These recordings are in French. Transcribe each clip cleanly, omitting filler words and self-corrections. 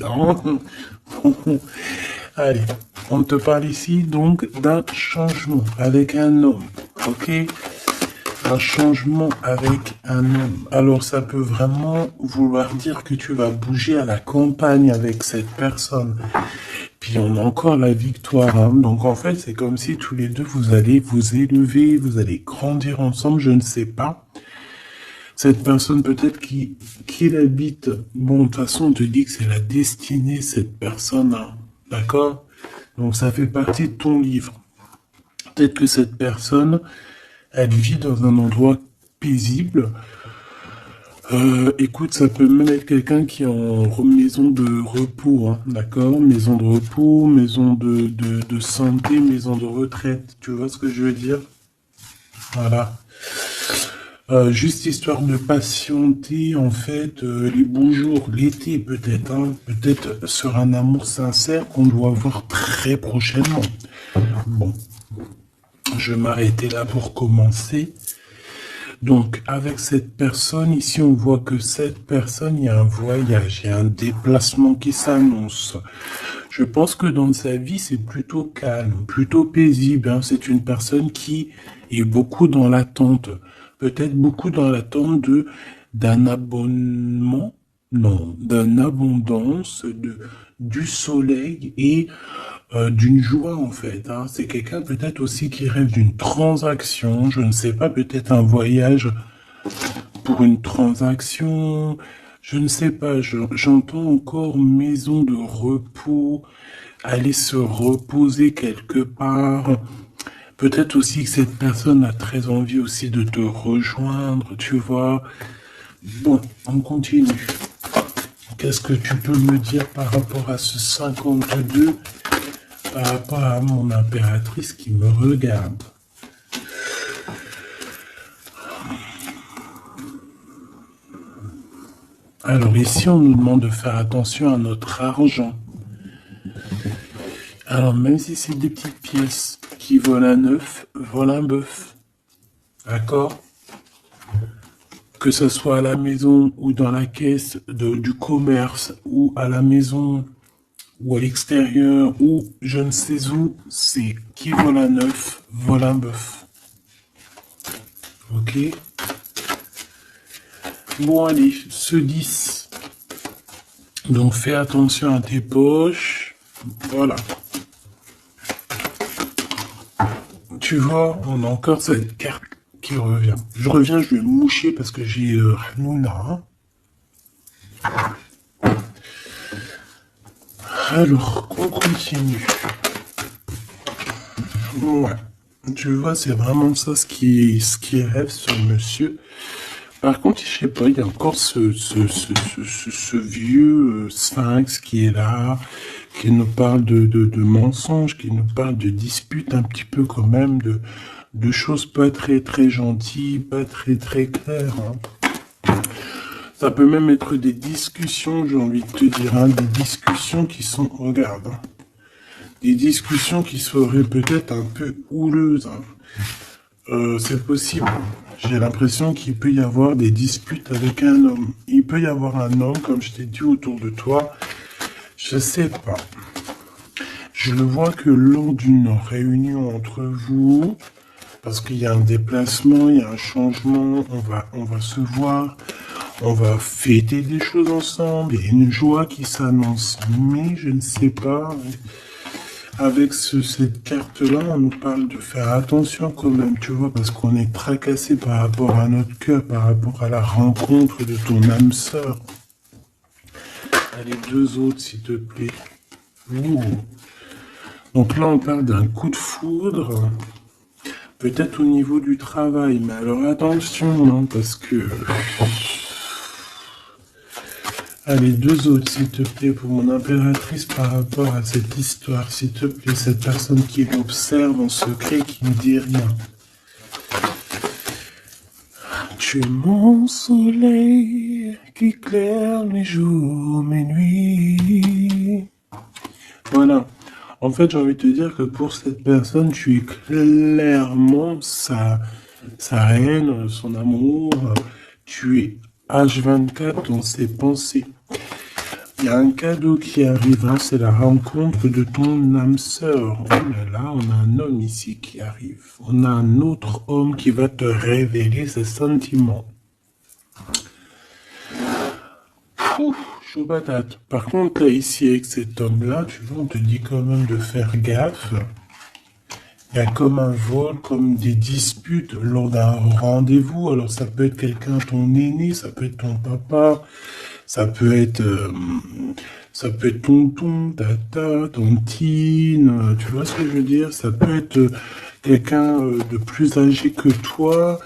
Non. Allez, on te parle ici donc d'un changement avec un homme, ok? Un changement avec un homme. Alors ça peut vraiment vouloir dire que tu vas bouger à la campagne avec cette personne. Puis on a encore la victoire, hein. Donc en fait c'est comme si tous les deux vous allez vous élever, vous allez grandir ensemble, je ne sais pas. Cette personne peut-être qui l'habite, bon de toute façon on te dit que c'est la destinée cette personne, hein. D'accord? Donc ça fait partie de ton livre. Peut-être que cette personne, elle vit dans un endroit paisible. Écoute, ça peut même être quelqu'un qui est en maison de repos, hein, d'accord? Maison de repos, maison de santé, maison de retraite. Tu vois ce que je veux dire? Voilà. Juste histoire de patienter, en fait, les beaux jours, l'été peut-être, hein, peut-être sur un amour sincère qu'on doit voir très prochainement. Bon, je vais m'arrêter là pour commencer. Donc, avec cette personne, ici, on voit que cette personne, il y a un voyage, il y a un déplacement qui s'annonce. Je pense que dans sa vie, c'est plutôt calme, plutôt paisible, hein. C'est une personne qui est beaucoup dans l'attente. Peut-être beaucoup dans l'attente d'un abonnement, non, d'une abondance, du soleil et d'une joie en fait, hein. C'est quelqu'un peut-être aussi qui rêve d'une transaction, je ne sais pas, peut-être un voyage pour une transaction, je ne sais pas, j'entends encore maison de repos, aller se reposer quelque part. Peut-être aussi que cette personne a très envie aussi de te rejoindre, tu vois. Bon, on continue. Qu'est-ce que tu peux me dire par rapport à ce 52, par rapport à mon impératrice qui me regarde? Alors ici, on nous demande de faire attention à notre argent. Alors même si c'est des petites pièces qui volent un œuf, volent un bœuf. D'accord? Que ce soit à la maison ou dans la caisse du commerce ou à la maison ou à l'extérieur ou je ne sais où, c'est qui vole un œuf, vole un bœuf. Ok? Bon allez, ce 10. Donc fais attention à tes poches. Voilà. Tu vois, on a encore cette carte qui revient. Je reviens, je vais me moucher parce que j'ai Hanouna. Alors, on continue. Ouais. Tu vois, c'est vraiment ça ce qui rêve ce monsieur. Par contre, je sais pas, il y a encore ce vieux sphinx qui est là, qui nous parle de mensonges, qui nous parle de disputes un petit peu quand même, de choses pas très très gentilles, pas très très claires, hein. Ça peut même être des discussions, j'ai envie de te dire, hein, des discussions qui sont, regarde, hein, des discussions qui seraient peut-être un peu houleuses, hein. C'est possible. J'ai l'impression qu'il peut y avoir des disputes avec un homme. Il peut y avoir un homme, comme je t'ai dit, autour de toi. Je sais pas. Je le vois que lors d'une réunion entre vous, parce qu'il y a un déplacement, il y a un changement, on va se voir, on va fêter des choses ensemble, il y a une joie qui s'annonce. Mais je ne sais pas. Avec cette carte-là, on nous parle de faire attention quand même, tu vois, parce qu'on est tracassé par rapport à notre cœur, par rapport à la rencontre de ton âme sœur. Allez, deux autres, s'il te plaît. Ouh. Donc là, on parle d'un coup de foudre, peut-être au niveau du travail, mais alors attention, hein, parce que... Allez, deux autres, s'il te plaît, pour mon impératrice par rapport à cette histoire, s'il te plaît, cette personne qui l'observe en secret, qui ne dit rien. Tu es mon soleil qui éclaire mes jours, mes nuits. Voilà. En fait, j'ai envie de te dire que pour cette personne, tu es clairement sa haine, son amour. Tu es H24 dans ses pensées. Il y a un cadeau qui arrive, hein, c'est la rencontre de ton âme sœur. Oh là là, on a un homme ici qui arrive. On a un autre homme qui va te révéler ses sentiments. Ouf, chaud patate. Par contre, là, ici, avec cet homme-là, tu vois, on te dit quand même de faire gaffe. Il y a comme un vol, comme des disputes lors d'un rendez-vous. Alors, ça peut être quelqu'un, ton aîné, ça peut être ton papa, ça peut être tonton, tata, tontine, tu vois ce que je veux dire? Ça peut être quelqu'un de plus âgé que toi,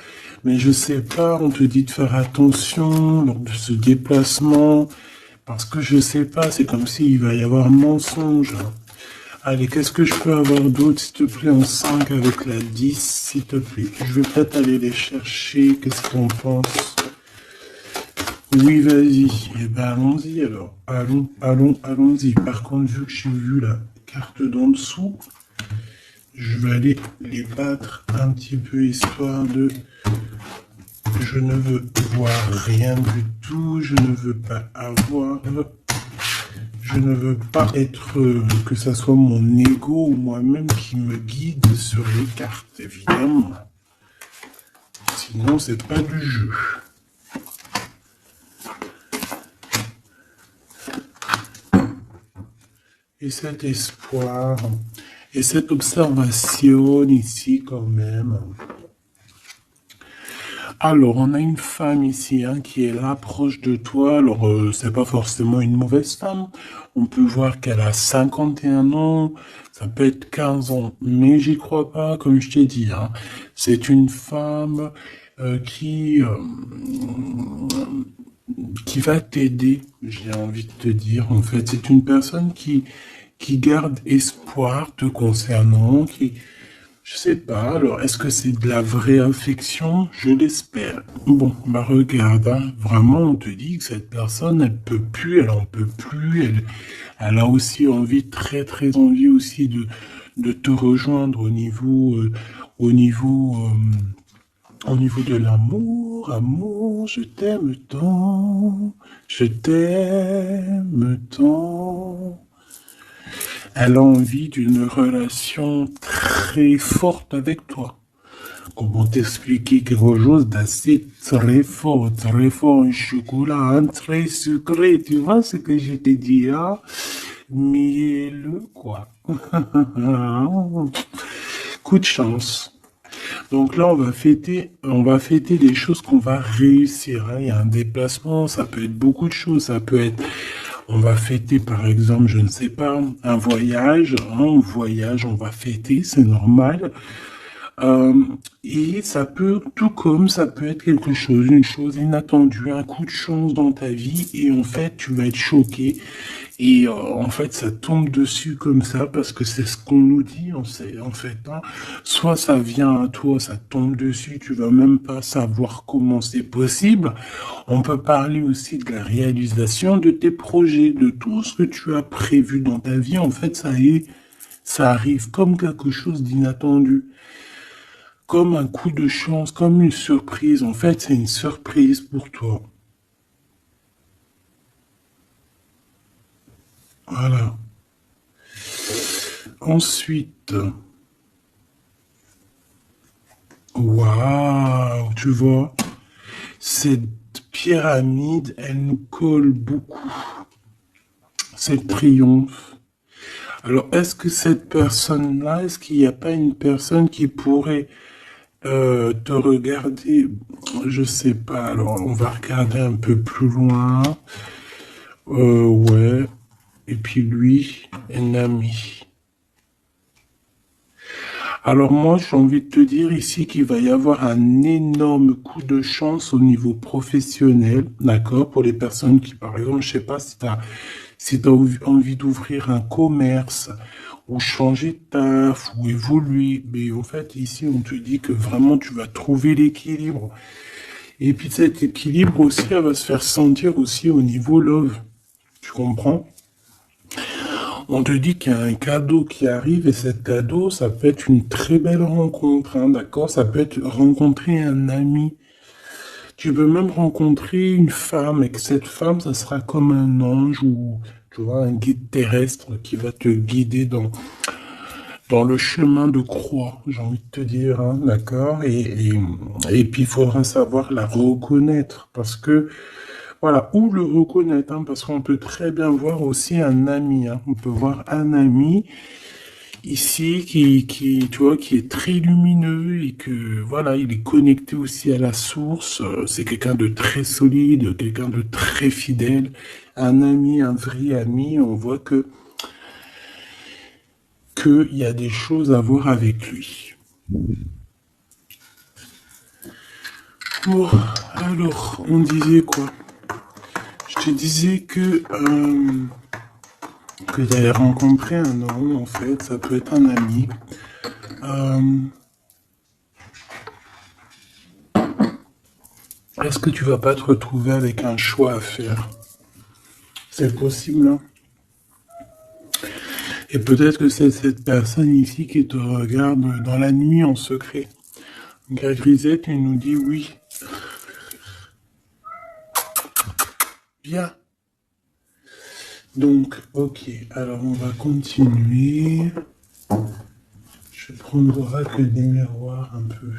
mais je sais pas, on te dit de faire attention lors de ce déplacement, parce que je sais pas, c'est comme s'il va y avoir mensonge. Allez, qu'est-ce que je peux avoir d'autre, s'il te plaît, en 5 avec la 10, s'il te plaît. Je vais peut-être aller les chercher, qu'est-ce qu'on pense? Oui, vas-y. Eh ben, allons-y alors. Allons-y. Par contre, vu que j'ai vu la carte d'en dessous, je vais aller les battre un petit peu, histoire de... Je ne veux voir rien du tout, je ne veux pas avoir... Je ne veux pas être, que ça soit mon ego ou moi-même qui me guide sur les cartes, évidemment. Sinon, c'est pas du jeu. Et cet espoir, et cette observation ici quand même. Alors, on a une femme ici hein, qui est là, proche de toi. Alors, c'est pas forcément une mauvaise femme. On peut voir qu'elle a 51 ans, ça peut être 15 ans, mais j'y crois pas, comme je t'ai dit. Hein. C'est une femme qui va t'aider, j'ai envie de te dire. En fait, c'est une personne qui garde espoir te concernant, qui... Je sais pas, alors est-ce que c'est de la vraie affection? Je l'espère. Bon, bah regarde, hein, vraiment on te dit que cette personne, elle peut plus, elle en peut plus, elle a aussi envie, très très envie aussi de te rejoindre au niveau de l'amour. Amour, je t'aime tant, je t'aime tant. Elle a envie d'une relation très forte avec toi. Comment t'expliquer quelque chose d'assez très fort, un chocolat, un très sucré, tu vois ce que je te dis, hein? Mielleux, quoi. Coup de chance. Donc là, on va fêter des choses qu'on va réussir. Hein. Il y a un déplacement, ça peut être beaucoup de choses, ça peut être... On va fêter, par exemple, je ne sais pas, un voyage, on va fêter, c'est normal. Et ça peut, tout comme ça peut être quelque chose, une chose inattendue, un coup de chance dans ta vie, et en fait, tu vas être choqué. Et en fait, ça tombe dessus comme ça, parce que c'est ce qu'on nous dit, en fait. Hein. Soit ça vient à toi, ça tombe dessus, tu vas même pas savoir comment c'est possible. On peut parler aussi de la réalisation de tes projets, de tout ce que tu as prévu dans ta vie. En fait, ça arrive comme quelque chose d'inattendu. Comme un coup de chance, comme une surprise. En fait, c'est une surprise pour toi. Voilà. Ensuite, waouh, tu vois, cette pyramide, elle nous colle beaucoup. C'est triomphe. Alors, est-ce que cette personne-là, est-ce qu'il n'y a pas une personne qui pourrait te regarder? Je sais pas. Alors, on va regarder un peu plus loin. Ouais. Et puis lui, un ami. Alors moi, j'ai envie de te dire ici qu'il va y avoir un énorme coup de chance au niveau professionnel, d'accord, pour les personnes qui, par exemple, je sais pas si t'as envie d'ouvrir un commerce ou changer de taf ou évoluer, mais en fait, ici, on te dit que vraiment, tu vas trouver l'équilibre. Et puis cet équilibre aussi, elle va se faire sentir aussi au niveau love. Tu comprends? On te dit qu'il y a un cadeau qui arrive et cet cadeau, ça peut être une très belle rencontre, hein, d'accord? Ça peut être rencontrer un ami. Tu peux même rencontrer une femme et que cette femme, ça sera comme un ange ou, tu vois, un guide terrestre qui va te guider dans le chemin de croix, j'ai envie de te dire, hein, d'accord? Et puis, il faudra savoir la reconnaître parce que, voilà, ou le reconnaître, hein, parce qu'on peut très bien voir aussi un ami, hein. On peut voir un ami ici tu vois, qui est très lumineux et que, voilà, il est connecté aussi à la source. C'est quelqu'un de très solide, quelqu'un de très fidèle. Un ami, un vrai ami, on voit qu'il y a des choses à voir avec lui. Bon, alors, on disait quoi? Je te disais que j'avais rencontré un homme, en fait, ça peut être un ami. Euh, Est-ce que tu vas pas te retrouver avec un choix à faire? C'est possible, hein? Et peut-être que c'est cette personne ici qui te regarde dans la nuit en secret. La grisette, elle nous dit oui. Viens. Donc, ok. Alors, on va continuer. Je vais prendre l'oracle des miroirs un peu.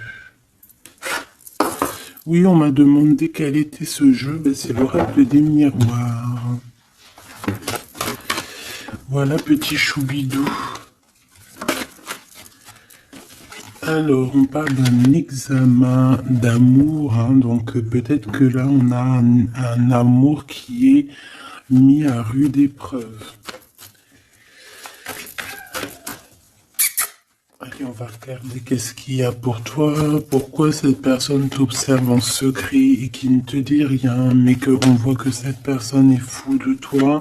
Oui, on m'a demandé quel était ce jeu. Ben, c'est l'oracle des miroirs. Voilà, petit choubidou. Alors, on parle d'un examen d'amour, hein, donc peut-être que là, on a un amour qui est mis à rude épreuve. Allez, on va regarder qu'est-ce qu'il y a pour toi, pourquoi cette personne t'observe en secret et qui ne te dit rien, mais qu'on voit que cette personne est fou de toi.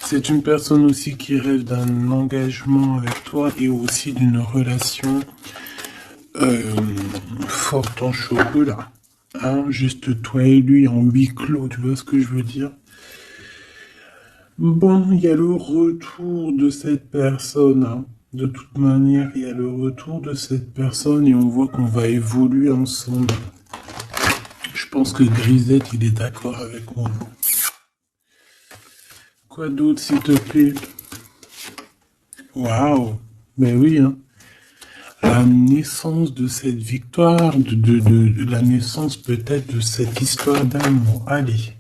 C'est une personne aussi qui rêve d'un engagement avec toi et aussi d'une relation forte en chocolat. Hein, juste toi et lui en huis clos, tu vois ce que je veux dire? Bon, il y a le retour de cette personne. Hein. De toute manière, il y a le retour de cette personne et on voit qu'on va évoluer ensemble. Je pense que Grisette, il est d'accord avec moi. Quoi d'autre, s'il te plaît? Waouh! Ben oui, hein. La naissance de cette victoire, de la naissance peut-être de cette histoire d'amour. Allez,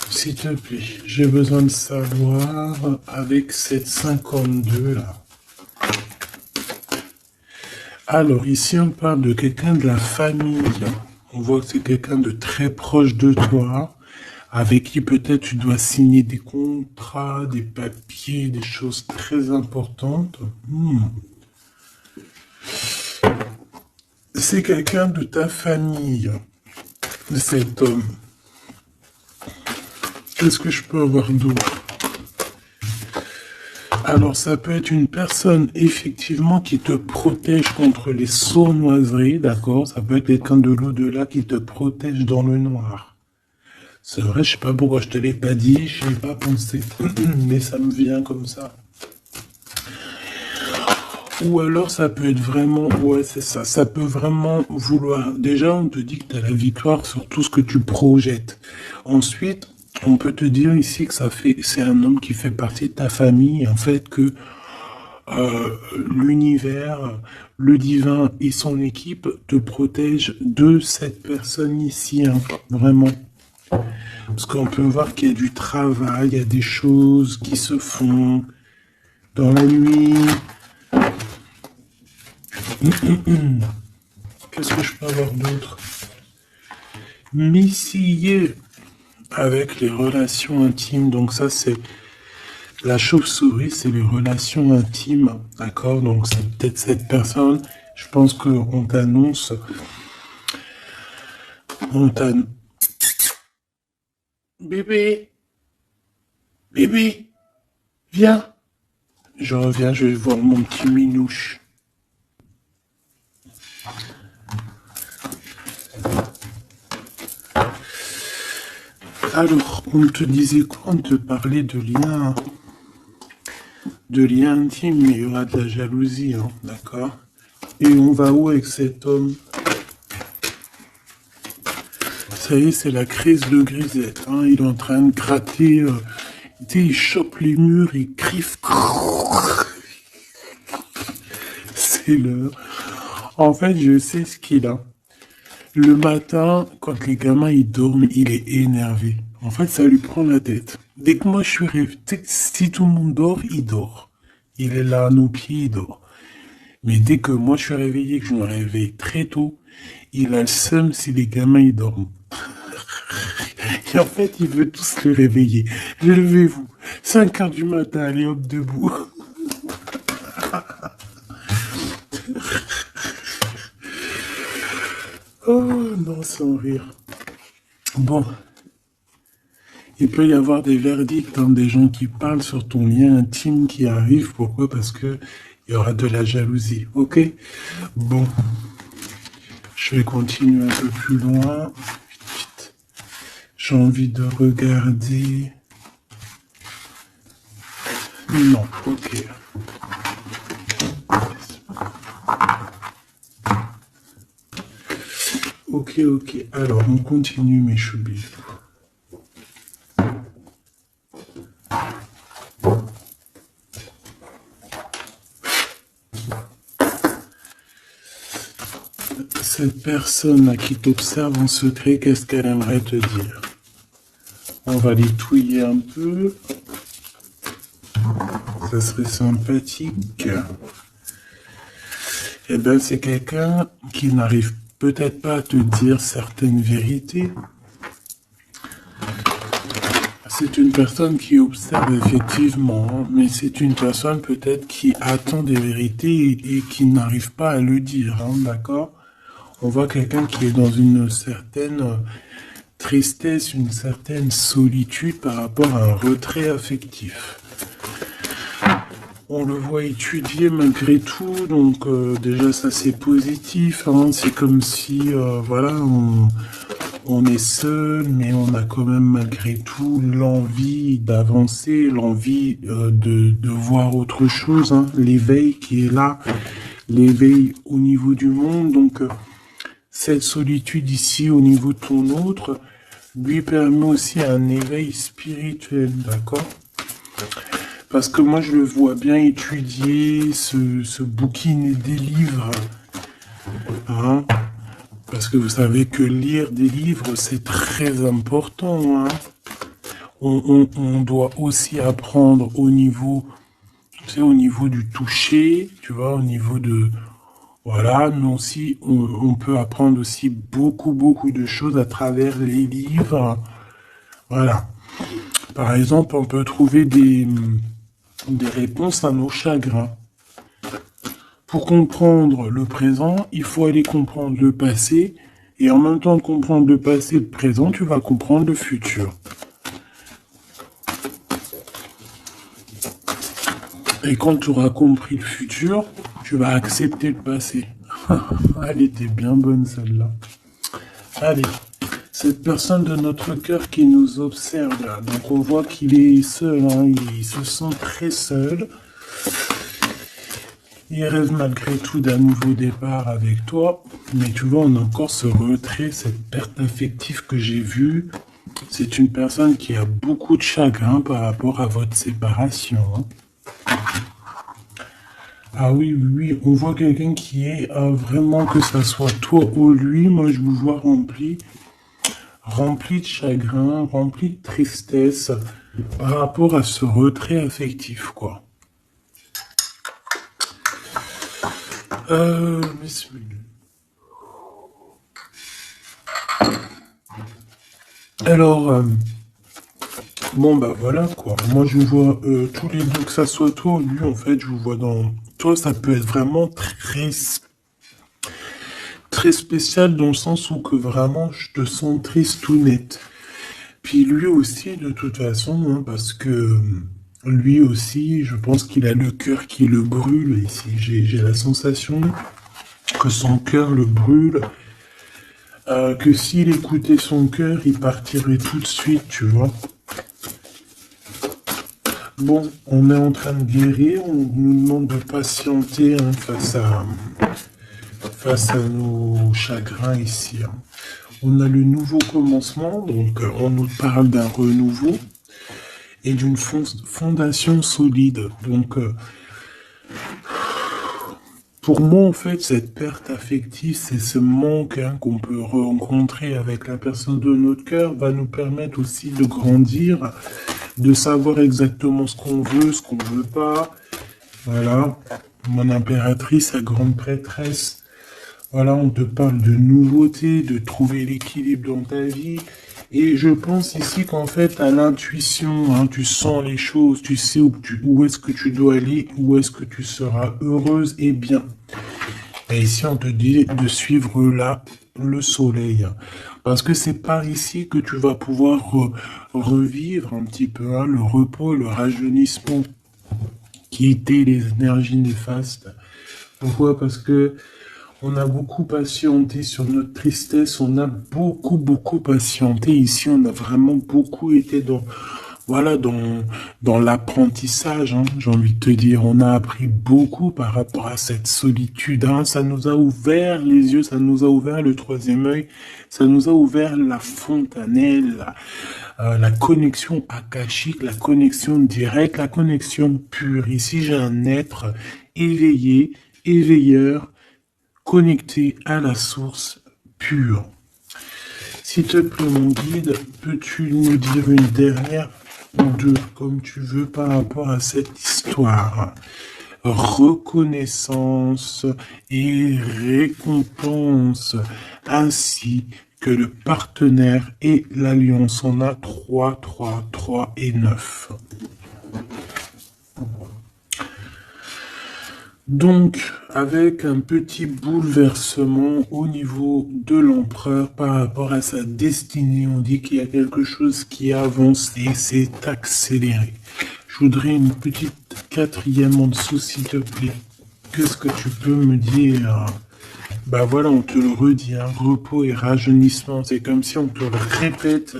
s'il te plaît, j'ai besoin de savoir avec cette 52 là. Alors ici on parle de quelqu'un de la famille. On voit que c'est quelqu'un de très proche de toi, avec qui peut-être tu dois signer des contrats, des papiers, des choses très importantes. C'est quelqu'un de ta famille, cet homme. Qu'est-ce que je peux avoir d'autre? Alors, ça peut être une personne, effectivement, qui te protège contre les sournoiseries, d'accord? Ça peut être quelqu'un de l'au-delà qui te protège dans le noir. C'est vrai, je sais pas pourquoi je te l'ai pas dit, je n'y ai pas pensé, mais ça me vient comme ça. Ou alors ça peut être vraiment, ouais c'est ça, ça peut vraiment vouloir, déjà on te dit que tu as la victoire sur tout ce que tu projettes. Ensuite, on peut te dire ici que c'est un homme qui fait partie de ta famille, en fait que l'univers, le divin et son équipe te protègent de cette personne ici, hein, vraiment. Parce qu'on peut voir qu'il y a du travail, il y a des choses qui se font dans la nuit. Qu'est-ce que je peux avoir d'autre? Missillé avec les relations intimes. Donc ça, c'est la chauve-souris, c'est les relations intimes. D'accord? Donc c'est peut-être cette personne. Je pense qu'on t'annonce... On t'annonce... Bébé! Bébé! Viens! Je reviens, je vais voir mon petit minouche. Alors, on te disait quoi? On te parlait de liens intimes, mais il y aura de la jalousie, hein, d'accord? Et on va où avec cet homme? Ça y est, c'est la crise de grisette. Hein. Il est en train de gratter. Tu sais, il chope les murs, il griffe. C'est l'heure. En fait, je sais ce qu'il a. Le matin, quand les gamins ils dorment, il est énervé. En fait, ça lui prend la tête. Dès que moi je suis réveillé, si tout le monde dort, il dort. Il est là à nos pieds, il dort. Mais dès que moi je suis réveillé, que je me réveille très tôt, il a le seum si les gamins ils dorment. Et en fait, il veut tous le réveiller. Levez-vous. 5 heures du matin, allez hop, debout. Oh non, sans rire. Bon, il peut y avoir des verdicts, hein, des gens qui parlent sur ton lien intime qui arrivent. Pourquoi? Parce que il y aura de la jalousie. Ok? Bon, je vais continuer un peu plus loin. Vite, vite. J'ai envie de regarder. Non, ok. Ok, ok. Alors, on continue, mes choubis. Cette personne là qui t'observe en secret, qu'est-ce qu'elle aimerait te dire? On va les touiller un peu. Ça serait sympathique. Eh bien, c'est quelqu'un qui n'arrive peut-être pas à te dire certaines vérités. C'est une personne qui observe effectivement, hein, mais c'est une personne peut-être qui attend des vérités et qui n'arrive pas à le dire, hein, d'accord? On voit quelqu'un qui est dans une certaine tristesse, une certaine solitude par rapport à un retrait affectif. On le voit étudier malgré tout, donc déjà ça c'est positif, hein, c'est comme si voilà, on est seul, mais on a quand même malgré tout l'envie d'avancer, l'envie de voir autre chose, hein, l'éveil qui est là, l'éveil au niveau du monde, donc cette solitude ici au niveau de ton autre lui permet aussi un éveil spirituel, d'accord? Parce que moi, je le vois bien étudier, se bouquiner des livres. Hein? Parce que vous savez que lire des livres, c'est très important. Hein? On doit aussi apprendre au niveau, tu sais, au niveau du toucher, tu vois, au niveau de... Voilà, mais aussi, on peut apprendre aussi beaucoup, beaucoup de choses à travers les livres. Voilà. Par exemple, on peut trouver des réponses à nos chagrins. Pour comprendre le présent, il faut aller comprendre le passé, et en même temps de comprendre le passé et le présent, tu vas comprendre le futur. Et quand tu auras compris le futur, tu vas accepter le passé. Elle était bien bonne celle-là. Allez, cette personne de notre cœur qui nous observe là, donc on voit qu'il est seul, hein, il se sent très seul. Il rêve malgré tout d'un nouveau départ avec toi, mais tu vois, on a encore ce retrait, cette perte affective que j'ai vue. C'est une personne qui a beaucoup de chagrin par rapport à votre séparation. Hein. Ah oui, oui, on voit quelqu'un qui est vraiment, que ça soit toi ou lui, moi je vous vois rempli de chagrin, rempli de tristesse par rapport à ce retrait affectif, quoi. Alors, bon bah voilà quoi. Moi je vois tous les deux, que ça soit toi ou lui, en fait, je vous vois dans... Toi, ça peut être vraiment très spécial dans le sens où que vraiment je te sens triste tout net. Puis lui aussi, de toute façon, hein, parce que lui aussi, je pense qu'il a le cœur qui le brûle ici. J'ai la sensation que son cœur le brûle, que s'il écoutait son cœur, il partirait tout de suite, tu vois. Bon, on est en train de guérir, on nous demande de patienter hein, face à nos chagrins ici. Hein. On a le nouveau commencement, donc on nous parle d'un renouveau et d'une fondation solide. Donc, pour moi, en fait, cette perte affective, c'est ce manque qu'on peut rencontrer avec la personne de notre cœur, va nous permettre aussi de grandir, de savoir exactement ce qu'on veut pas. Voilà, mon impératrice, la grande prêtresse. Voilà, on te parle de nouveauté, de trouver l'équilibre dans ta vie. Et je pense ici qu'en fait, à l'intuition, hein, tu sens les choses, tu sais où est-ce que tu dois aller, où est-ce que tu seras heureuse et bien. Et ici, on te dit de suivre là le soleil. Parce que c'est par ici que tu vas pouvoir revivre un petit peu hein, le repos, le rajeunissement qui étaient les énergies néfastes. Pourquoi? Parce que on a beaucoup patienté sur notre tristesse, on a beaucoup patienté. Ici, on a vraiment beaucoup été voilà, dans l'apprentissage, hein, j'ai envie de te dire. On a appris beaucoup par rapport à cette solitude, hein. Ça nous a ouvert les yeux, ça nous a ouvert le troisième œil, ça nous a ouvert la fontanelle, la connexion akashique, la connexion directe, la connexion pure. Ici, j'ai un être éveillé, éveilleur, connecté à la source pure. S'il te plaît, mon guide, peux-tu nous dire une dernière ou deux, comme tu veux, par rapport à cette histoire? Reconnaissance et récompense, ainsi que le partenaire et l'alliance. On a 3, 3, 3 et 9. Donc, avec un petit bouleversement au niveau de l'empereur par rapport à sa destinée, on dit qu'il y a quelque chose qui a avancé, c'est accéléré. Je voudrais une petite quatrième en dessous, s'il te plaît. Qu'est-ce que tu peux me dire? Bah voilà, on te le redit, hein, repos et rajeunissement. C'est comme si on te le répète.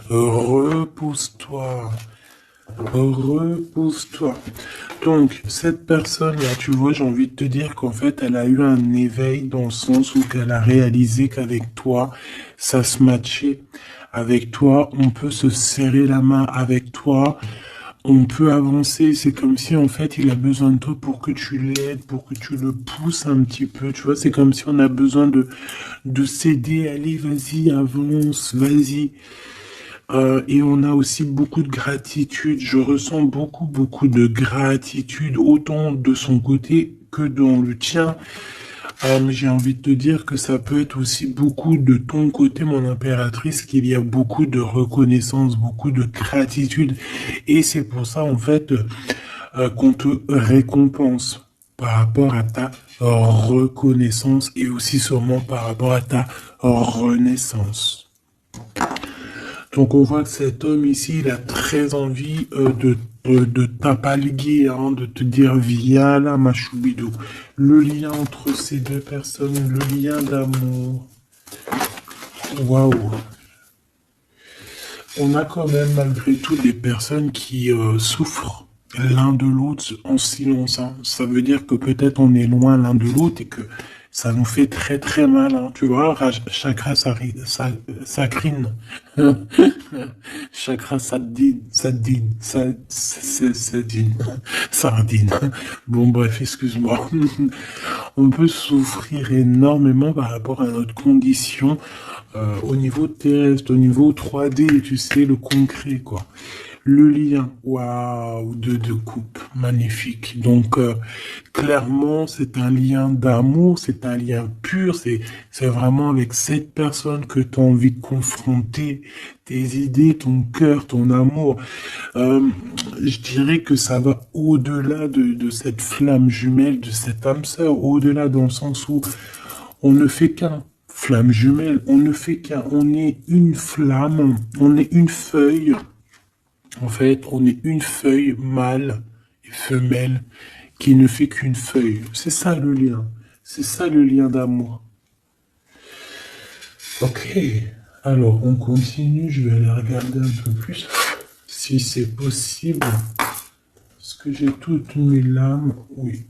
Repose-toi. Repose-toi. Donc, cette personne-là, tu vois, j'ai envie de te dire qu'en fait, elle a eu un éveil dans le sens où qu'elle a réalisé qu'avec toi, ça se matchait. Avec toi, on peut se serrer la main. Avec toi, on peut avancer. C'est comme si, en fait, il a besoin de toi pour que tu l'aides, pour que tu le pousses un petit peu. Tu vois, c'est comme si on a besoin de s'aider. Allez, vas-y, avance, vas-y. Et on a aussi beaucoup de gratitude. Je ressens beaucoup de gratitude, autant de son côté que dans le tien. J'ai envie de te dire que ça peut être aussi beaucoup de ton côté, mon impératrice, qu'il y a beaucoup de reconnaissance, beaucoup de gratitude. Et c'est pour ça, en fait, qu'on te récompense par rapport à ta reconnaissance et aussi sûrement par rapport à ta renaissance. Donc on voit que cet homme ici, il a très envie de t'apalguer, hein, de te dire viens là ma choubidou. Le lien entre ces deux personnes, le lien d'amour. Waouh. On a quand même malgré tout des personnes qui souffrent l'un de l'autre en silence, hein. Ça veut dire que peut-être on est loin l'un de l'autre et que ça nous fait très mal, hein. Tu vois, chakra sacrine. Chakra sadine, sardine. Bon bref, excuse-moi. On peut souffrir énormément par rapport à notre condition au niveau terrestre, au niveau 3D, tu sais, le concret, quoi. Le lien, waouh, de couple, magnifique. Donc, clairement, c'est un lien d'amour, c'est un lien pur, c'est vraiment avec cette personne que tu as envie de confronter tes idées, ton cœur, ton amour. Je dirais que ça va au-delà de cette flamme jumelle, de cette âme sœur, au-delà dans le sens où on ne fait qu'un. Flamme jumelle, on ne fait qu'un. On est une flamme, on est une feuille. En fait, on est une feuille mâle et femelle qui ne fait qu'une feuille. C'est ça le lien. C'est ça le lien d'amour. Ok. Alors, on continue. Je vais aller regarder un peu plus si c'est possible. Est-ce que j'ai toutes mes lames? Oui.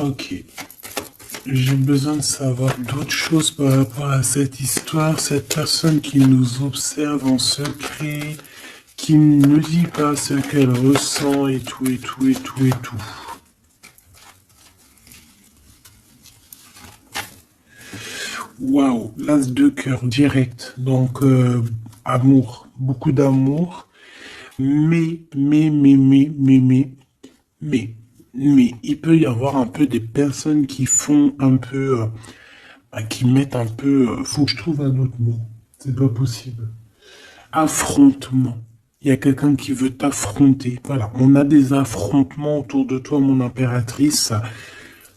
Ok. j'ai besoin de savoir d'autres choses par rapport à cette histoire. Cette personne qui nous observe en secret, qui ne dit pas ce qu'elle ressent et tout, et tout, et tout, et tout. Waouh, l'as de cœur direct. Donc, amour, beaucoup d'amour. Mais, mais, il peut y avoir un peu des personnes qui font un peu, qui mettent un peu, faut que je trouve un autre mot. C'est pas possible. Affrontement. Il y a quelqu'un qui veut t'affronter. Voilà, on a des affrontements autour de toi, mon impératrice.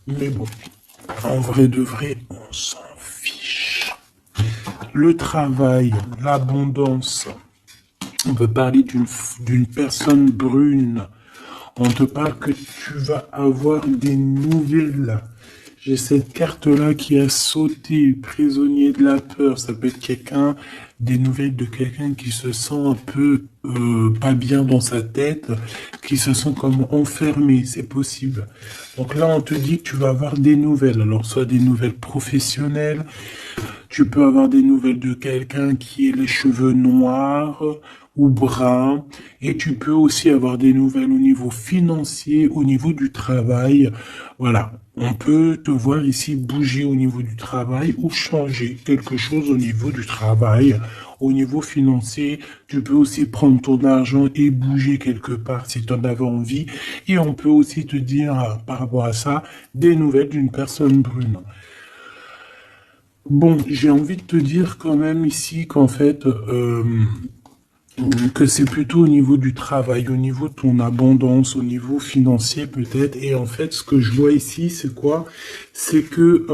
Mais bon, en vrai de vrai, on s'en fiche. Le travail, l'abondance. On peut parler d'une personne brune. On te parle que tu vas avoir des nouvelles. J'ai cette carte-là qui a sauté, prisonnier de la peur. Ça peut être quelqu'un, des nouvelles de quelqu'un qui se sent un peu pas bien dans sa tête, qui se sent comme enfermé, c'est possible. Donc là, on te dit que tu vas avoir des nouvelles. Alors, soit des nouvelles professionnelles, tu peux avoir des nouvelles de quelqu'un qui a les cheveux noirs ou bruns, et tu peux aussi avoir des nouvelles au niveau financier, au niveau du travail. Voilà, on peut te voir ici bouger au niveau du travail ou changer quelque chose au niveau du travail. Au niveau financier, tu peux aussi prendre ton argent et bouger quelque part si tu en avais envie. Et on peut aussi te dire, par rapport à ça, des nouvelles d'une personne brune. Bon, j'ai envie de te dire quand même ici qu'en fait, que c'est plutôt au niveau du travail, au niveau de ton abondance, au niveau financier peut-être. Et en fait, ce que je vois ici, c'est quoi? C'est que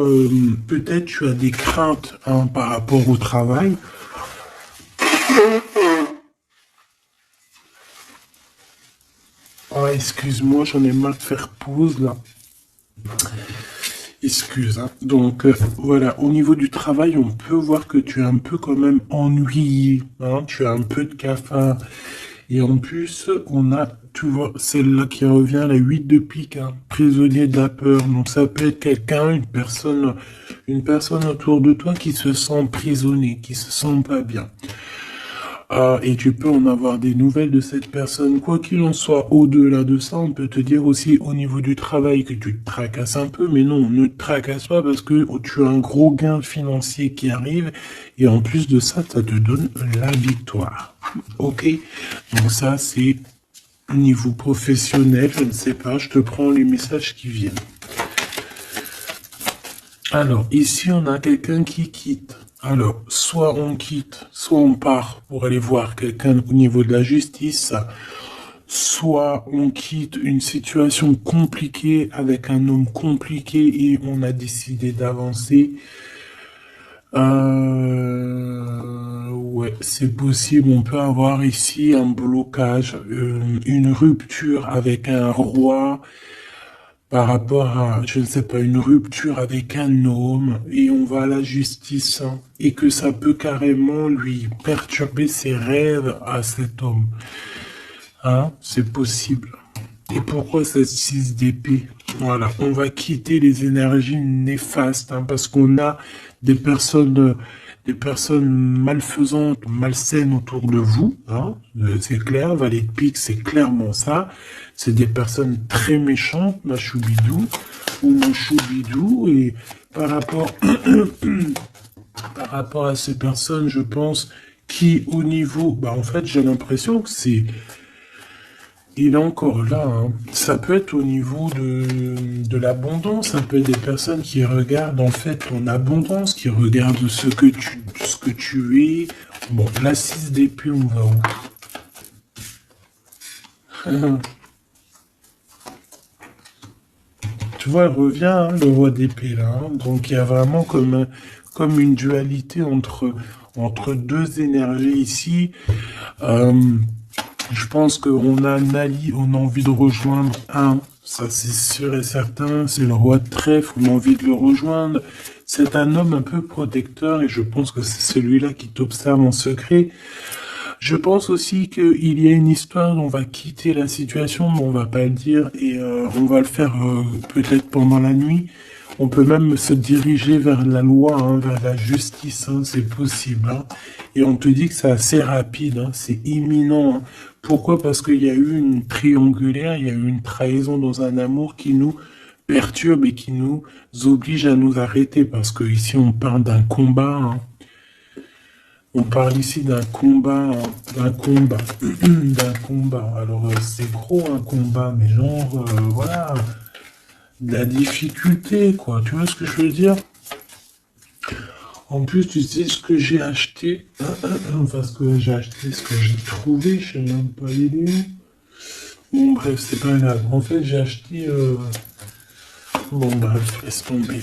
peut-être tu as des craintes par rapport au travail. Oh, excuse-moi, j'en ai marre de faire pause là. Excuse, hein. Donc voilà, au niveau du travail, on peut voir que tu es un peu quand même ennuyé, hein, tu as un peu de cafard. Et en plus, on a, tu vois, celle-là qui revient, la 8 de pique, hein, prisonnier de la peur. Donc ça peut être quelqu'un, une personne autour de toi qui se sent emprisonnée, qui se sent pas bien. Et tu peux en avoir des nouvelles de cette personne. Quoi qu'il en soit, au-delà de ça, on peut te dire aussi au niveau du travail que tu te tracasses un peu, mais non, ne te tracasse pas parce que tu as un gros gain financier qui arrive et en plus de ça, ça te donne la victoire. Ok? Donc ça, c'est au niveau professionnel, je ne sais pas, je te prends les messages qui viennent. Alors, ici, on a quelqu'un qui quitte. Alors, soit on quitte, soit on part pour aller voir quelqu'un au niveau de la justice, soit on quitte une situation compliquée avec un homme compliqué et on a décidé d'avancer. Ouais, c'est possible. On peut avoir ici un blocage, une rupture avec un roi par rapport à, je ne sais pas, une rupture avec un homme et on va à la justice, hein, et que ça peut carrément lui perturber ses rêves à cet homme. Hein, c'est possible. Et pourquoi cette 6 d'épée? Voilà, on va quitter les énergies néfastes, hein, parce qu'on a des personnes malfaisantes, malsaines autour de vous. Hein, c'est clair, Valet de pique, c'est clairement ça. C'est des personnes très méchantes, ma choubidou, ou mon choubidou, et par rapport, par rapport à ces personnes, je pense, qui au niveau, bah en fait, j'ai l'impression que il est encore là, hein. Ça peut être au niveau de l'abondance, ça peut être des personnes qui regardent en fait ton abondance, qui regardent ce que tu es. Bon, la 6 d'épée, on va où? Tu vois, elle revient, hein, le roi d'épée, là, hein. Donc il y a vraiment comme une dualité entre deux énergies ici. Je pense qu'on a Nali, on a envie de rejoindre un, ça c'est sûr et certain, c'est le roi de trèfle, on a envie de le rejoindre. C'est un homme un peu protecteur et je pense que c'est celui-là qui t'observe en secret. Je pense aussi qu'il y a une histoire, on va quitter la situation, mais on va pas le dire et on va le faire peut-être pendant la nuit. On peut même se diriger vers la loi, hein, vers la justice, hein, c'est possible. Hein. Et on te dit que c'est assez rapide, hein, c'est imminent. Hein. Pourquoi? Parce qu'il y a eu une triangulaire, il y a eu une trahison dans un amour qui nous perturbe et qui nous oblige à nous arrêter. Parce que ici, on parle d'un combat. Hein. On parle ici d'un combat, hein, d'un combat, d'un combat. Alors, c'est gros un combat, mais genre, voilà, de la difficulté, quoi. Tu vois ce que je veux dire? En plus, tu sais ce que j'ai acheté, enfin ce que j'ai acheté, ce que j'ai trouvé, je sais même pas il est où. Bon bref, c'est pas grave. En fait, j'ai acheté, bon bref, laisse tomber.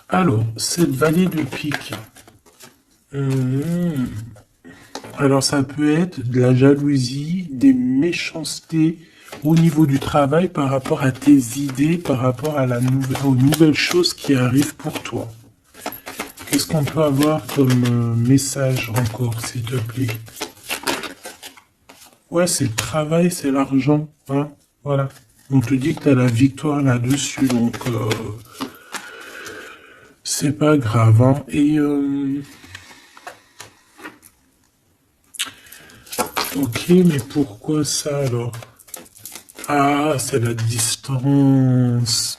Alors, cette vallée de pique. Alors ça peut être de la jalousie, des méchancetés au niveau du travail par rapport à tes idées, par rapport à aux nouvelles choses qui arrivent pour toi. Qu'est-ce qu'on peut avoir comme message encore, s'il te plaît? Ouais, c'est le travail, c'est l'argent. Hein, voilà. On te dit que tu as la victoire là-dessus, donc c'est pas grave. Hein. Et ok, mais pourquoi ça alors? Ah, c'est la distance.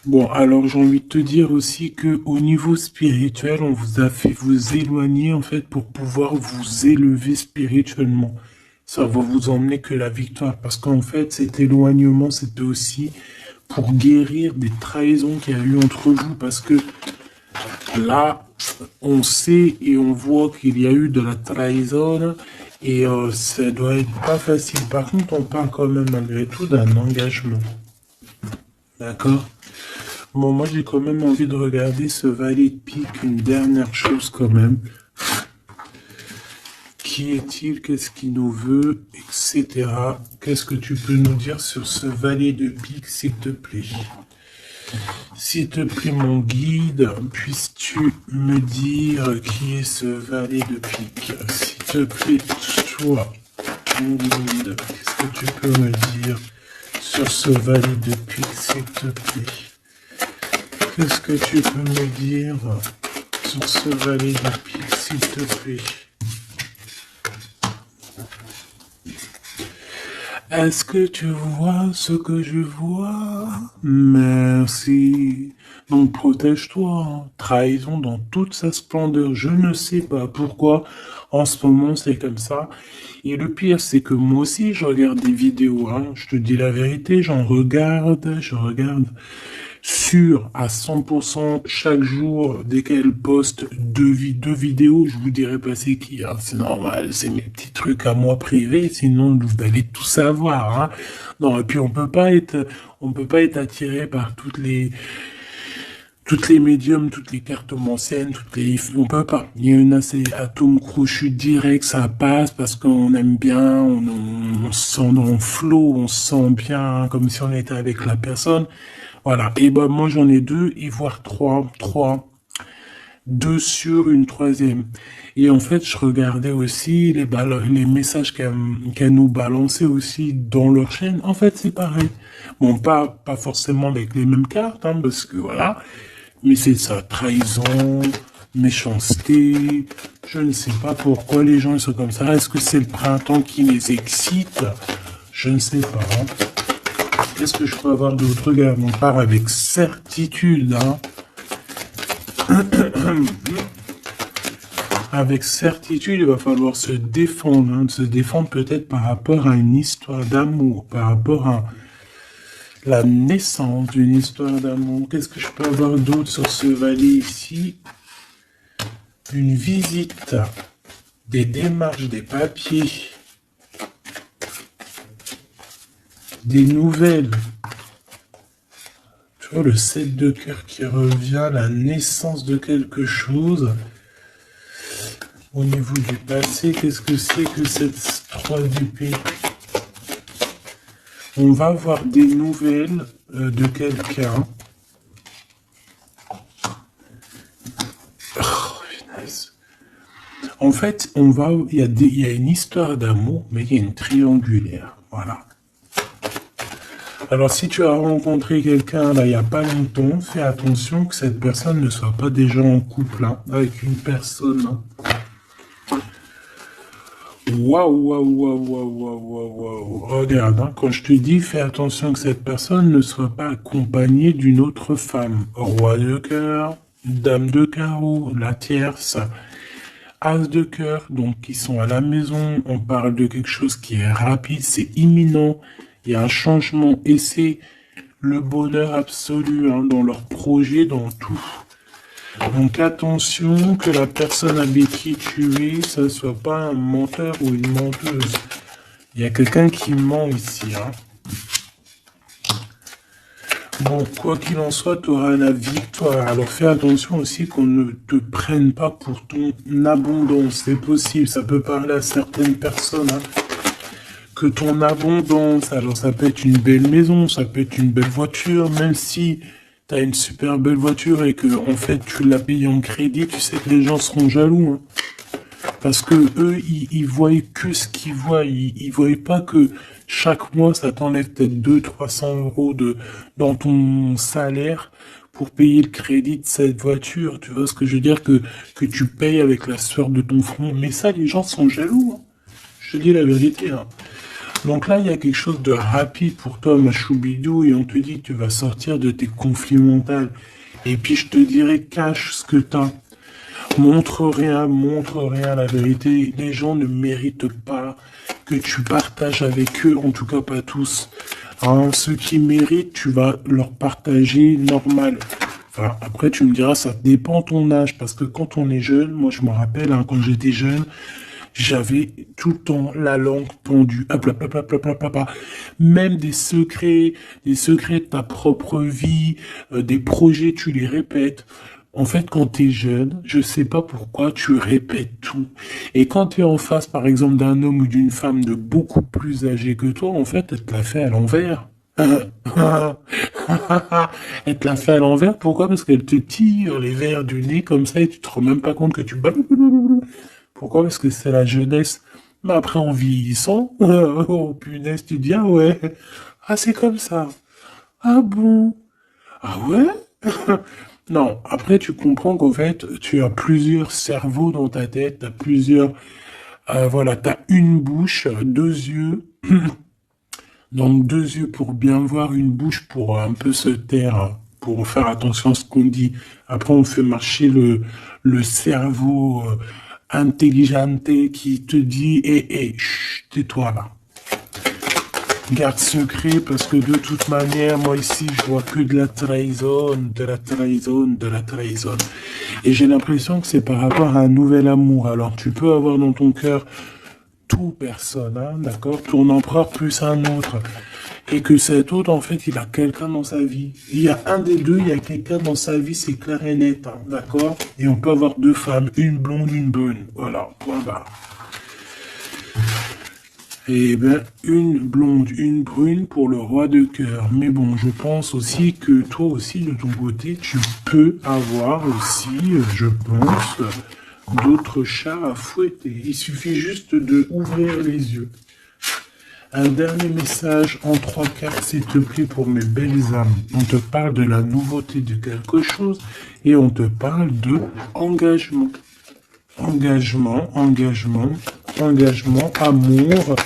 Bon, alors j'ai envie de te dire aussi que au niveau spirituel, on vous a fait vous éloigner en fait pour pouvoir vous élever spirituellement. Ça va vous emmener que la victoire, parce qu'en fait, cet éloignement, c'était aussi pour guérir des trahisons qu'il y a eu entre vous, parce que là, on sait et on voit qu'il y a eu de la trahison, et ça doit être pas facile. Par contre, on parle quand même malgré tout d'un engagement. D'accord? Bon, moi j'ai quand même envie de regarder ce valet de pique, une dernière chose quand même. Qui est-il? Qu'est-ce qu'il nous veut? Etc. Qu'est-ce que tu peux nous dire sur ce valet de pique, s'il te plaît? S'il te plaît, mon guide, puisses-tu me dire qui est ce valet de pique? S'il te plaît, toi, mon guide, qu'est-ce que tu peux me dire sur ce valet de pique, s'il te plaît? Qu'est-ce que tu peux me dire sur ce valet de pique, s'il te plaît? Est-ce que tu vois ce que je vois? Merci. Donc protège-toi. Hein. Trahison dans toute sa splendeur. Je ne sais pas pourquoi en ce moment c'est comme ça. Et le pire c'est que moi aussi je regarde des vidéos. Hein. Je te dis la vérité, je regarde sûr à 100% chaque jour, dès qu'elle poste deux vidéos, je vous dirai pas c'est qui, hein, c'est normal, c'est mes petits trucs à moi privés, sinon vous allez tout savoir, hein. Non, et puis on peut pas être attiré par toutes les médiums, toutes les cartes anciennes, on peut pas. Il y en a ces atomes crochus direct, ça passe parce qu'on aime bien, on se sent dans le flow, on se sent bien, comme si on était avec la personne. Voilà. Et ben, moi, j'en ai deux, et voire trois. Deux sur une troisième. Et en fait, je regardais aussi les messages qu'elle nous balançait aussi dans leur chaîne. En fait, c'est pareil. Bon, pas forcément avec les mêmes cartes, hein, parce que voilà. Mais c'est ça, trahison, méchanceté. Je ne sais pas pourquoi les gens ils sont comme ça. Est-ce que c'est le printemps qui les excite? Je ne sais pas. Hein. Qu'est-ce que je peux avoir d'autre? Regarde, on part avec certitude. Hein. Avec certitude, il va falloir se défendre. Hein, se défendre peut-être par rapport à une histoire d'amour, par rapport à la naissance d'une histoire d'amour. Qu'est-ce que je peux avoir d'autre sur ce valet ici? Une visite, des démarches, des papiers, des nouvelles. Tu vois, le 7 de cœur qui revient, la naissance de quelque chose. Au niveau du passé, qu'est-ce que c'est que cette 3 d'épée? On va avoir des nouvelles de quelqu'un. Oh, finesse. En fait, il y a une histoire d'amour, mais il y a une triangulaire. Voilà. Alors, si tu as rencontré quelqu'un là il n'y a pas longtemps, fais attention que cette personne ne soit pas déjà en couple hein, avec une personne. Hein. Waouh, waouh, waouh, waouh, waouh, waouh, waouh. Regarde, hein, quand je te dis, fais attention que cette personne ne soit pas accompagnée d'une autre femme. Roi de cœur, dame de carreau, la tierce, as de cœur, donc qui sont à la maison. On parle de quelque chose qui est rapide, c'est imminent. Il y a un changement et c'est le bonheur absolu hein, dans leur projet, dans tout. Donc attention que la personne avec qui tu es, ça ne soit pas un menteur ou une menteuse. Il y a quelqu'un qui ment ici. Hein. Bon, quoi qu'il en soit, tu auras la victoire. Alors fais attention aussi qu'on ne te prenne pas pour ton abondance. C'est possible, ça peut parler à certaines personnes. Hein. Que ton abondance, alors ça peut être une belle maison, ça peut être une belle voiture, même si t'as une super belle voiture et que en fait tu l'as payée en crédit, tu sais que les gens seront jaloux. Hein. Parce que eux, ils voient que ce qu'ils voient. Ils voient pas que chaque mois, ça t'enlève peut-être 200-300 € dans ton salaire pour payer le crédit de cette voiture. Tu vois ce que je veux dire? Que tu payes avec la sueur de ton front. Mais ça, les gens sont jaloux. Hein. Je te dis la vérité. Hein. Donc là, il y a quelque chose de rapide pour toi, ma choubidou, et on te dit que tu vas sortir de tes conflits mentaux. Et puis je te dirais, cache ce que t'as. Montre rien, la vérité. Les gens ne méritent pas que tu partages avec eux, en tout cas pas tous. Hein, ceux qui méritent, tu vas leur partager normal. Enfin, après, tu me diras, ça dépend de ton âge, parce que quand on est jeune, moi je me rappelle, hein, quand j'étais jeune, j'avais tout le temps la langue pendue. Même des secrets de ta propre vie, des projets, tu les répètes. En fait, quand tu es jeune, je sais pas pourquoi tu répètes tout. Et quand tu es en face, par exemple, d'un homme ou d'une femme de beaucoup plus âgé que toi, en fait, elle te l'a fait à l'envers. Elle te l'a fait à l'envers, pourquoi? Parce qu'elle te tire les verres du nez comme ça et tu te rends même pas compte que tu... Pourquoi? Parce que c'est la jeunesse. Mais après, en vieillissant, oh punaise, tu dis, ah ouais, ah c'est comme ça. Ah bon? Ah ouais? Non, après tu comprends qu'en fait, tu as plusieurs cerveaux dans ta tête, tu as plusieurs... voilà, tu as une bouche, deux yeux. Donc deux yeux pour bien voir, une bouche pour un peu se taire, pour faire attention à ce qu'on dit. Après, on fait marcher le cerveau intelligente qui te dit, chut, tais-toi là. Garde secret parce que de toute manière, moi ici, je vois que de la trahison, de la trahison, de la trahison. Et j'ai l'impression que c'est par rapport à un nouvel amour. Alors, tu peux avoir dans ton cœur tout personne, hein, d'accord? Ton empereur plus un autre. Et que cet autre, en fait, il a quelqu'un dans sa vie. Il y a un des deux, il y a quelqu'un dans sa vie, c'est clair et net, hein, d'accord? Et on peut avoir deux femmes, une blonde, une brune. Voilà, point barre. Eh bien, une blonde, une brune pour le roi de cœur. Mais bon, je pense aussi que toi aussi, de ton côté, tu peux avoir aussi, je pense, d'autres chats à fouetter. Il suffit juste de ouvrir les yeux. Un dernier message en 3 cartes, s'il te plaît, pour mes belles âmes. On te parle de la nouveauté de quelque chose et on te parle de engagement. Engagement, engagement, engagement, amour.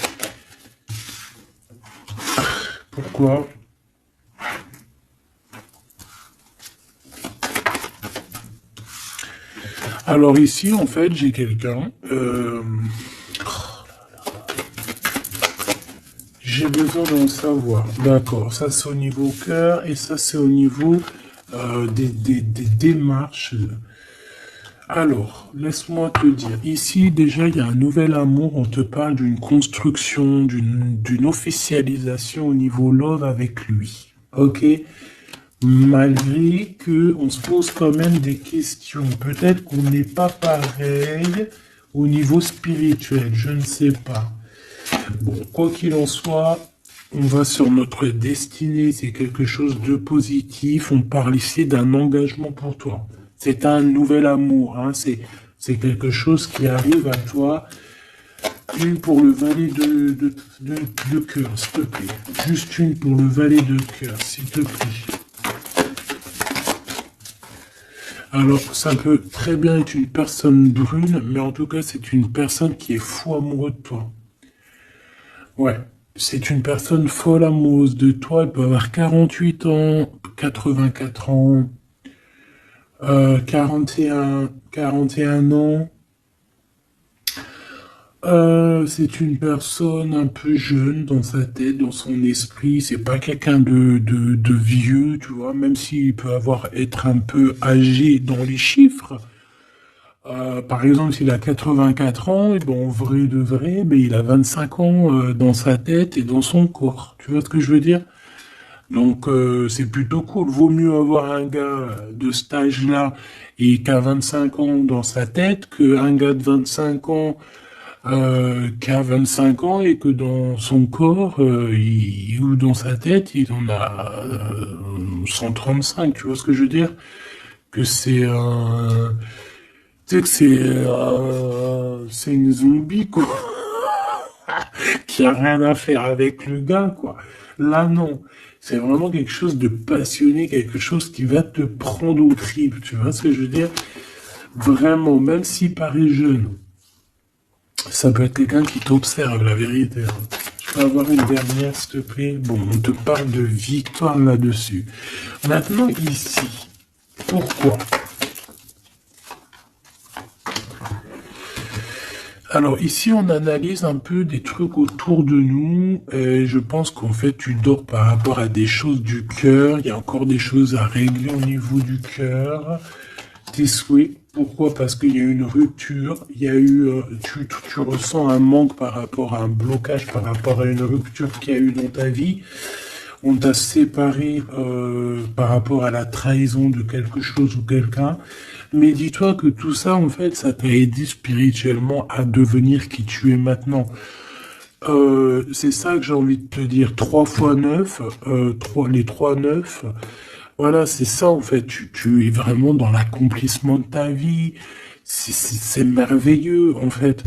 Pourquoi? Alors ici, en fait, j'ai quelqu'un. J'ai besoin d'en savoir. D'accord, ça c'est au niveau cœur et ça c'est au niveau des démarches. Alors, laisse-moi te dire, ici déjà il y a un nouvel amour, on te parle d'une construction, d'une officialisation au niveau love avec lui. Ok? Malgré que on se pose quand même des questions. Peut-être qu'on n'est pas pareil au niveau spirituel, je ne sais pas. Bon, quoi qu'il en soit, on va sur notre destinée, c'est quelque chose de positif. On parle ici d'un engagement pour toi. C'est un nouvel amour, hein. C'est quelque chose qui arrive à toi Une pour le valet de cœur, s'il te plaît. Juste une pour le valet de cœur, s'il te plaît. Alors, ça peut très bien être une personne brune, mais en tout cas, c'est une personne qui est fou amoureux de toi. Ouais, c'est une personne folle amoureuse de toi. Elle peut avoir 48 ans, 84 ans, 41 ans. C'est une personne un peu jeune dans sa tête, dans son esprit. C'est pas quelqu'un de vieux, tu vois, même s'il peut être un peu âgé dans les chiffres. Par exemple, s'il a 84 ans, et bon, en vrai de vrai, ben, il a 25 ans dans sa tête et dans son corps. Tu vois ce que je veux dire? Donc, c'est plutôt cool. Vaut mieux avoir un gars de cet âge-là et qui a 25 ans dans sa tête qu'un gars de 25 ans qui a 25 ans et que dans son corps ou dans sa tête, il en a 135. Tu vois ce que je veux dire? Que c'est un... Tu sais que c'est une zombie, quoi, qui a rien à faire avec le gars, quoi. Là, non. C'est vraiment quelque chose de passionné, quelque chose qui va te prendre au tripes, tu vois ce que je veux dire? Vraiment, même s'il paraît jeune, ça peut être quelqu'un qui t'observe, la vérité. Hein. Je peux avoir une dernière, s'il te plaît? Bon, on te parle de victoire là-dessus. Maintenant, ici, pourquoi? Alors ici, on analyse un peu des trucs autour de nous. Et je pense qu'en fait, tu dors par rapport à des choses du cœur. Il y a encore des choses à régler au niveau du cœur. Tes souhaits. Pourquoi? Parce qu'il y a eu une rupture. Il y a eu, tu ressens un manque par rapport à un blocage, par rapport à une rupture qu'il y a eu dans ta vie. On t'a séparé par rapport à la trahison de quelque chose ou quelqu'un. Mais dis-toi que tout ça, en fait, ça t'a aidé spirituellement à devenir qui tu es maintenant. C'est ça que j'ai envie de te dire. 3 fois 9, les 3 9. Voilà, c'est ça, en fait. Tu es vraiment dans l'accomplissement de ta vie. C'est merveilleux, en fait.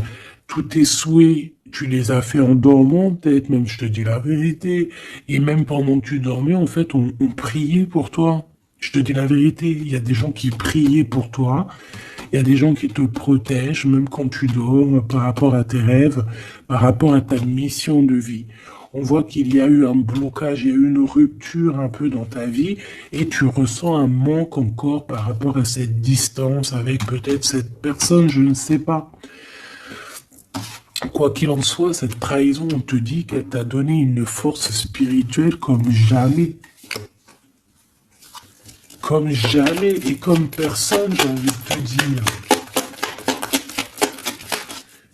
Tous tes souhaits, tu les as fait en dormant, peut-être, même je te dis la vérité. Et même pendant que tu dormais, en fait, on priait pour toi. Je te dis la vérité, il y a des gens qui priaient pour toi, il y a des gens qui te protègent, même quand tu dors, par rapport à tes rêves, par rapport à ta mission de vie. On voit qu'il y a eu un blocage, il y a eu une rupture un peu dans ta vie, et tu ressens un manque encore par rapport à cette distance avec peut-être cette personne, je ne sais pas. Quoi qu'il en soit, cette trahison, on te dit qu'elle t'a donné une force spirituelle comme jamais. Comme jamais et comme personne, j'ai envie de te dire.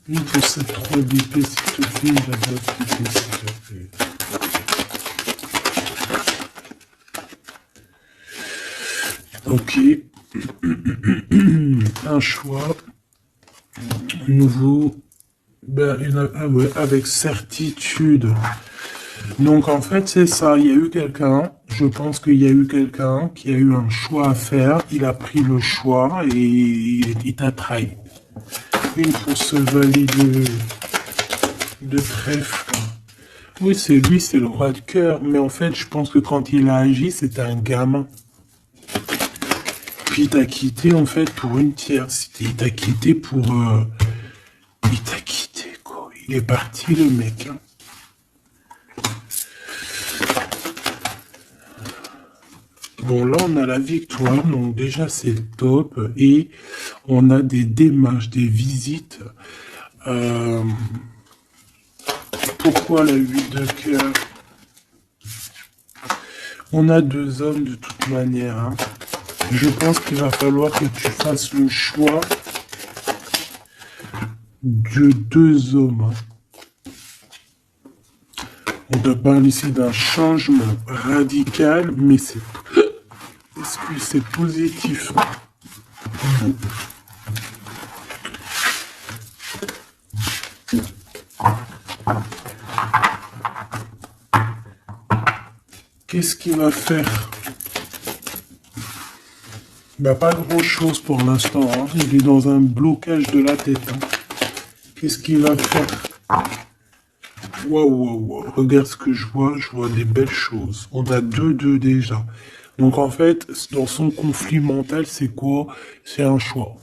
Une pour cette 3 d'épée, s'il te plaît, la 9 d'épée, s'il te plaît. Ok. Un choix. Nouveau. Ben, avec certitude. Donc en fait c'est ça, il y a eu quelqu'un, je pense qu'il y a eu quelqu'un qui a eu un choix à faire, il a pris le choix et il t'a trahi. Une pour ce valet de trèfle. Oui, c'est lui, c'est le roi de cœur, mais en fait je pense que quand il a agi, c'était un gamin. Puis il t'a quitté en fait pour une tierce, il t'a quitté pour... il t'a quitté quoi, il est parti le mec. Hein. Bon, là, on a la victoire, donc déjà, c'est top. Et on a des démarches, des visites. Pourquoi la 8 de cœur? On a 2 hommes de toute manière. Hein. Je pense qu'il va falloir que tu fasses le choix de 2 hommes. Hein. On te parle ici d'un changement radical, mais c'est... Est-ce que c'est positif? Qu'est-ce qu'il va faire? Bah, pas grand chose pour l'instant. Hein. Il est dans un blocage de la tête. Hein. Qu'est-ce qu'il va faire? Waouh, waouh, waouh. Regarde ce que je vois des belles choses. On a 2-2 déjà. Donc en fait, dans son conflit mental, c'est quoi? C'est un choix.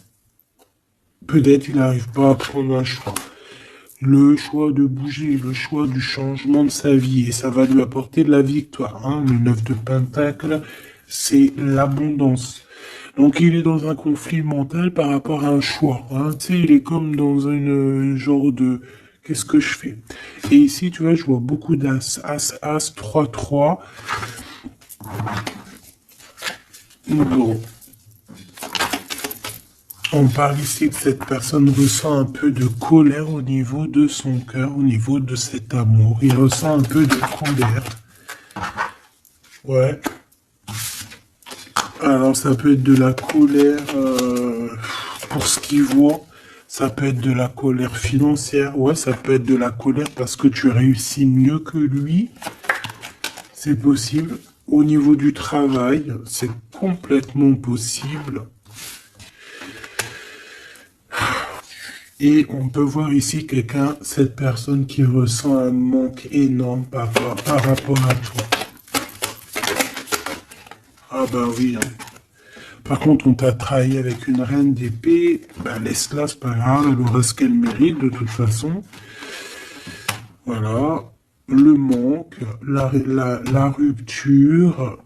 Peut-être il n'arrive pas à prendre un choix. Le choix de bouger, le choix du changement de sa vie, et ça va lui apporter de la victoire. Hein. Le 9 de Pentacle, c'est l'abondance. Donc il est dans un conflit mental par rapport à un choix. Hein. Tu sais, il est comme dans une genre de qu'est-ce que je fais? Et ici, tu vois, je vois beaucoup d'as, as, 3-3. Bon. On parle ici que cette personne ressent un peu de colère au niveau de son cœur, au niveau de cet amour. Il ressent un peu de colère. Ouais. Alors ça peut être de la colère pour ce qu'il voit. Ça peut être de la colère financière. Ouais, ça peut être de la colère parce que tu réussis mieux que lui. C'est possible. Au niveau du travail, c'est complètement possible. Et on peut voir ici quelqu'un, cette personne qui ressent un manque énorme par rapport à toi. Ah ben oui. Hein. Par contre, on t'a trahi avec une reine d'épée. Ben laisse-la, c'est pas grave, elle aura ce qu'elle mérite de toute façon. Voilà. Le manque, la rupture.